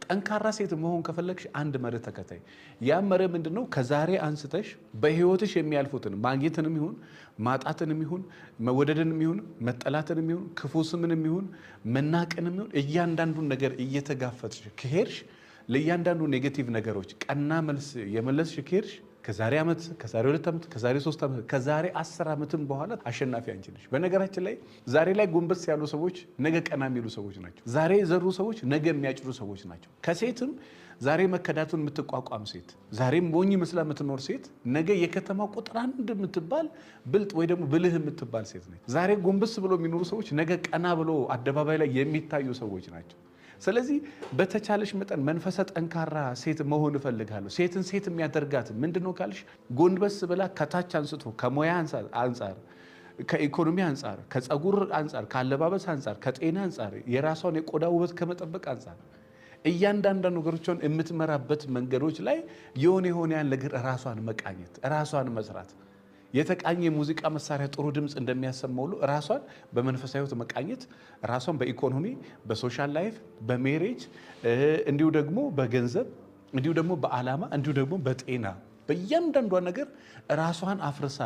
ጠንካራ ሴት መሆን ከፈለግሽ አንድ መርህ ተከታይ። ያ መርህ ምንድነው? ከዛሬ አንስተሽ በህይወትሽ የሚያልፉትን ማግኘትንም ይሁን ማጣትንም ይሁን መወደድንም ይሁን መጠላትንም ይሁን ክፉ ስምንም ይሁን መናቅንም ይሁን እያንዳንዱን ነገር እየተጋፈጥሽ ከሄድሽ ለእያንዳንዱ ኔጌቲቭ ነገሮች ቀና መልስ የመለስሽ ከሄድሽ ከዛሬ ዓመት ከዛሬ 2 ዓመት ከዛሬ 3 ዓመት ከዛሬ 10 ዓመትም በኋላ አሸናፊ አንቺ ነሽ። በነገራችን ላይ ዛሬ ላይ ጎንበስ ያሉ ሰዎች ነገ ቀና የሚሉ ሰዎች ናቸው። ዛሬ የዘሩ ሰዎች ነገ የሚያጭዱ ሰዎች ናቸው። ከሴትም ዛሬ መከዳቱን የምትቋቋም ሴት፣ ዛሬም ሞኝ መስላ የምትኖር ሴት ነገ የከተማ ቁጥር 1 የምትባል ብልጥ ወይ ደግሞ ብልህ የምትባል ሴት ነች። ዛሬ ጎንበስ ብሎ የሚኖሩ ሰዎች ነገ ቀና ብሎ አደባባይ ላይ የሚታዩ ሰዎች ናቸው። ስለዚህ በተቻለሽ መጠን መንፈሰ ጠንካራ ሴት መሆን እፈልጋለሁ። ሴትን ሴት የሚያደርጋት ምንድነው ካልሽ ጎንበስ ብላ ከታች አንስቶ ከሞያ አንፃር ከኢኮኖሚ አንፃር ከፀጉር አንፃር ከአለባበስ አንፃር ከጤና አንፃር የራሷን የቆዳ ውበት ከመጠበቅ አንፃር እያንዳንዱ ነገሮችን የምትመራበት መንገዶች ላይ የሆነ ያን ነገር ራሷን መቃኘት ራሷን መስራት የተቃኘ ሙዚቃ መሳሪያ ጥሩ ድምጽ እንደሚያሰማው ሁሉ ራሷን በመንፈሳዊ ሕይወት መቃኘት ራሷን በኢኮኖሚ በሶሻል ላይፍ በሜሬጅ እንዲሁ ደግሞ በገንዘብ እንዲሁ ደግሞ በዓላማ እንዲሁ ደግሞ በጤና በእያንዳንዷ ነገር ራሷን አፍርሳ